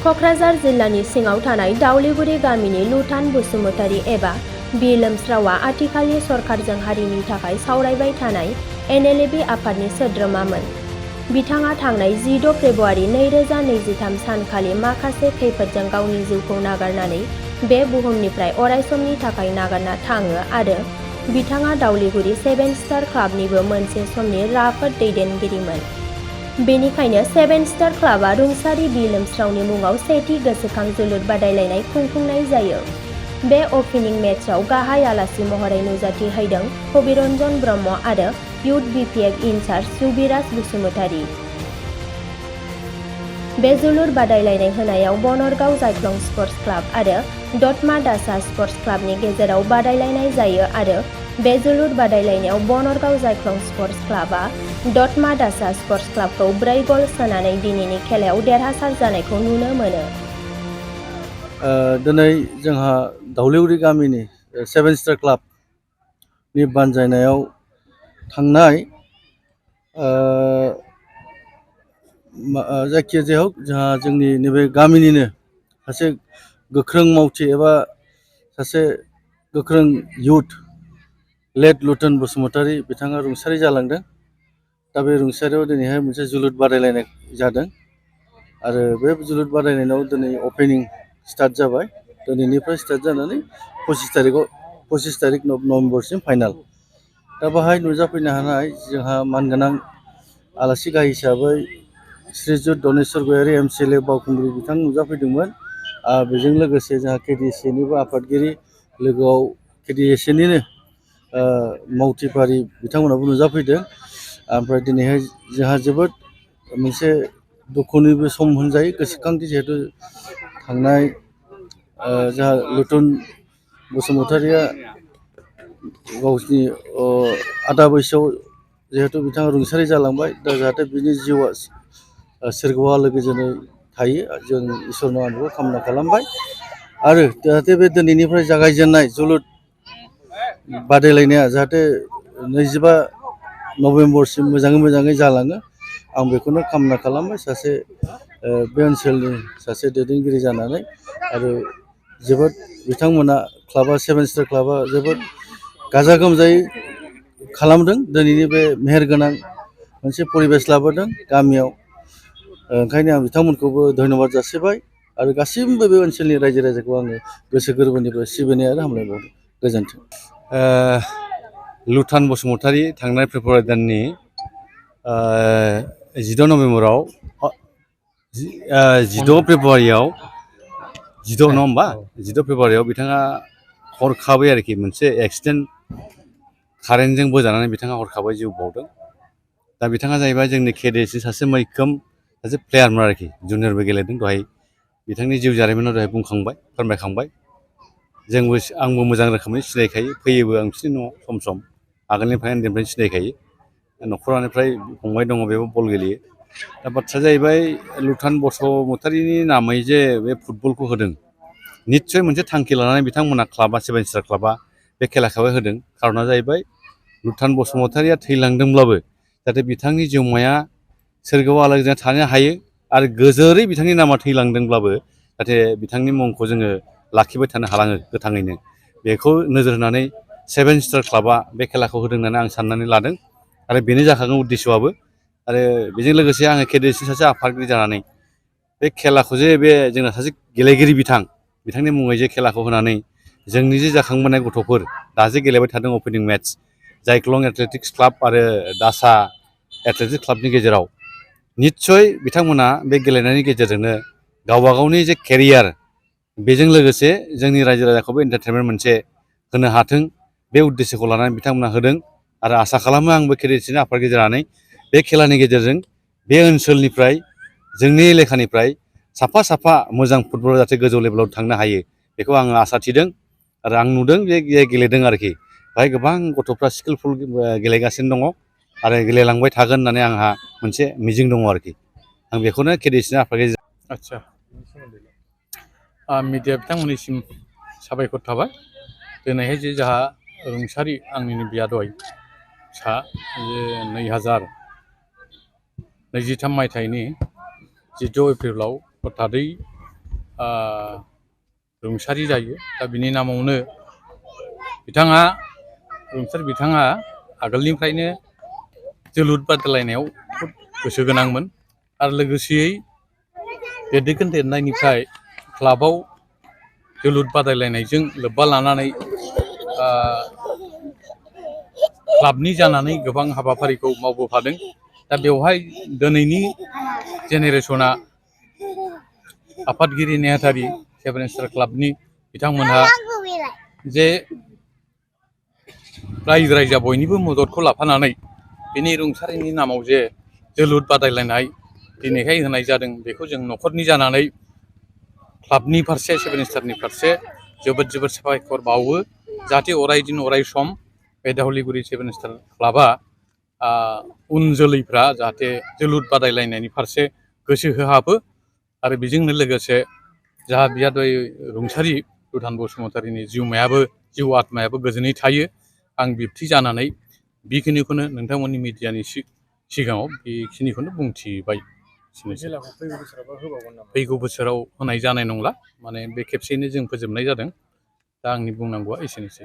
क'क्राझार जिल्लानि सिङाव थानाय दावलिगुरि गामिनि लुथान बसुमतारी एबा बि लोमस्रावआ आथिखालनि सरकारजों हारिनि थाखाय सावरायबाय थानाय NLB आफादनि सोद्रोमामोन। बिथाङा थांनाय 16 फेब्रुआरि 2023 सानखालि माखासे खैफोदजों गावनि जिउखौ नागारनानै बे बुहुमनिफ्राय अरायसमनि थाखाय नागारना थाङो आरो बिथाङा दावलिगुरि 7 स्टार क्लाबनिबो मोनसे समनि राफोद दैदेनगिरिमोन। बेनिखायनो 7 स्टार क्लाबआ रुंसारि बि लोमस्रावनि मुङाव सेथि गोसोखां जोलुर बादायलायनाय खुंफुंनाय जायो। बे अपेनिं मेचआव गाहाय आलासि महरै नुजाथि हैदों कबिरन्जन ब्रह्म आरो youth BPF in charge Jubiraj Basumatary. बे जोलुर बादायलायनाय होनायाव बनरगाव जायख्लं स्पर्ट्स क्लाब आरो दतमा दासा स्पर्ट्स क्लाबनि गेजेराव बादायलायनाय जायो आरो बे जोलुर बादायलायनायाव बनरगाव जायख्लं स्पर्ट्स क्लाबआ दतमा दासा स्पर्ट्स क्लाबखौ 4 गल सोनानै दिनैनि खेलायाव देरहासार जानायखौ नुनो मोनो। दिनै जोंहा दावलिगुरि गामिनि 7 स्टार क्लाबनि बानजायनायाव थांनाय जायखिजाया जोंहा जोंनि नैबे गामिनिनो सासे गोख्रों मावथि एबा सासे गोख्रों इउथ लेट लुथान बसुमतारी बिथाङा रुंसारि जालांदों। दा बे रुंसारियाव दिनैहाय मोनसे जोलुर बादायलायनाय जादों आरो बे जोलुर बादायलायनायाव दिनै अपेनिं स्टार्ट जाबाय। दिनैनिफ्राय स्टार्ट जानानै 25 तारिख नभेम्बरसिम फाइनाल। दा बाहाय नुजाफैनो हानाय जोंहा मानगोनां आलासि गाहाय हिसाबै श्रीजुत दनेश्वर गयारि MCLA बावखुंग्रि बिथां नुजाफैदोंमोन। बेजों लोगोसे जोंहा KDSAनिबो आफादगिरि लोगोआव KDSAनिनो मावथिफारि बिथांमोनाबो नुजाफैदों। ओमफ्राय दिनैहाय जोंहा जोबोद मोनसे दुखुनिबो सम होनजायो, गोसोखांथि जिहेतु थांनाय जोंहा लुथुन बसुमतारीया गावसिनि आदा बैसोआव जिहेतु बिथाङा रुंसारि जालांबाय। दा जाहाथे बिनि जिउआ सोरगोआव आलो गोजोनै थायो, जों इसोरनाव आं बेखौ कामना खालामबाय। आरो जाहाथे बे दिनैनिफ्राय जागायजेननाय जोलुर बादायलायनाया जाहाथे 25 नभेम्बरसिम मोजाङै जालाङो, आं बेखौनो कामना खालामबाय सासे बे ओनसोलनि सासे दैदेनगिरि जानानै। आरो जोबोद बिथांमोना क्लाबा 7 स्टार क्लाबा जोबोद गाजा गोमजायै खालामदों। दिनैनि बे मेहेरगोनां मोनसे परिबेस लाबोदों गामियाव। ओंखायनो आं बिथांमोनखौबो धन्यबाद जासिबाय आरो गासिबो बे ओनसोलनि रायजो राजाखौ आङो गोसो गोरबोनिफ्राय सिबिनाय आरो हामलायबावदों। गोजोन्थों। लुथान बसुमतारी थांनाय फेब्रुवारि दाननि 16 नभेम्बराव 16 फेब्रुवारियाव 16 नङा होमबा 16 फेब्रुवारियाव बिथाङा हरखाबै आरोखि मोनसे एक्सिडेन्ट कारेन्टजों बोजानानै बिथाङा हरखाबै जिउ बावदों। दा बिथाङा जाहैबाय जोंनि KDSA सासे मैखोम सासे प्लेयारमोन आरोखि, जुनियरबो गेलेदों। दहाय बिथांनि जिउ जारिमिनाव दहाय बुंखांबाय, फोरमायखांबाय। आंबो मोजां रोखोमै सिनायखायो, फैयोबो आं बिसोरनि न'आव सम आगोलनिफ्राय उन्दैनिफ्रायनो सिनायखायो। न'खरनिफ्राय फंबाय दङ, बेबो बल गेलेयो। दा बाथ्राया जाहैबाय लुथान बसुमतारीनि नामै जे बे फुटबलखौ होदों, निस्सय मोनसे थांखि लानानै बिथांमोना क्लाबा 7 स्टार क्लाबा बे खेलाखौहाय होदों। खारना जाहैबाय लुथान बसुमतारीया थैलांदोंब्लाबो जाहाथे बिथांनि जिउमाया सोरगोआव आलो गोजोनै थानो हायो आरो गोजोरै बिथांनि नामा थैलांदोंब्लाबो जाहाथे बिथांनि मुंखौ जोङो लाखिबाय थानो हालाङो गोथाङैनो। बेखौ नोजोर होनानै 7 स्टार क्लाबा बे खेलाखौ होदों होननानै आं साननानै लादों आरो बेनो जाखागोन उद्देश्यआबो। आरो बेजों लोगोसे आङो KDSA सासे आफादगिरि जानानै बे खेलाखौ जे बे जोंना सासे गेलेगिरि बिथांनि मुङै जे खेलाखौ होनानै जोंनि जे जाखांबोनाय गथ'फोर दा जे गेलेबाय थादों अपेनिं मेट्च जायख्लं एथलेटिक्स क्लाब आरो दासा एथलेटिक्स क्लाबनि गेजेराव, निस्सय बिथांमोना बे गेलेनायनि गेजेरजोंनो गावबा गावनि जे केरियार, बेजों लोगोसे जोंनि रायजो राजाखौबो एन्टारटेनमेन्ट मोनसे होनो हाथों, बे उद्देश्यखौ लानानै बिथांमोना होदों। आरो आसा खालामो आंबो KDSAनि आफादगिरि जानानै बे खेलानि गेजेरजों बे ओनसोलनिफ्राय जोंनि एलेखानिफ्राय साफा मोजां फुटबलार जाहाथे गोजौ लेभेलाव थांनो हायो, बेखौ आङो आसा थिदों। आरो आं नुदों जे गेलेदों आरोखि, बेहाय गोबां गथ'फ्रा स्किलफुल गेलेगासिनो दङ आरो गेलेलांबाय थागोन होननानै आंहा मोनसे मिजिं दङ आरोखि। आं बेखौनो KDSAनि आफादगिरि। आदसा, मिडिया बिथांमोननिसिम साबायखर थाबाय। दिनैहाय जे जोंहा रुंसारि आंनिनो बियादै फिसा जे 2023 मायथाइनि 16 एप्रिलाव हथादै रुंसारि जायो। दा बिनि नामावनो बिथाङा आगोलनिफ्रायनो जोलुर बादायलायनायाव खोब गोसो गोनांमोन आरो लोगोसेयै देरदोखोन देरनायनिफ्राय क्लाबाव जोलुर बादायलायनायजों लोब्बा लानानै क्लाबनि जानानै गोबां हाबाफारिखौ मावबोफादों। दा बेवहाय दिनैनि जेनेरेसना आफादगिरि नेहाथारि सेभेन स्टार क्लाबनि बिथांमोनहा जे रायजो राजा बयनिबो मददखौ लाफानानै बिनि रुंसारिनि नामाव जे जोलुर बादायलायनाय दिनैहाय होनाय जादों, बेखौ जों न'खरनि जानानै क्लाबनि फारसे सेभेन स्टारनि फारसे जोबोद साबायखर बावो। जाहाथे अरायदिन अराय सम बे दावलिगुरि सेभेन स्टार क्लाबा उन जोलैफ्रा जाहाथे जोलुर बादायलायनायनि फारसे गोसो होहाबो आरो बेजोंनो लोगोसे जाहा बियादै रुंसारि लुथान बसुमतारिनि जिउ आत्मायाबो गोजोनै थायो। आं बिब्थि जानानै बेखिनिखौनो नोंथांमोननि मिडियानि सिगाङाव बेखिनिखौनो बुंथिबाय। फैगौ बोसोराव होनाय जानाय नंला, माने बे खेबसेयैनो जों फोजोबनाय जादों। दा आंनि बुंनांगौआ एसेनोसै।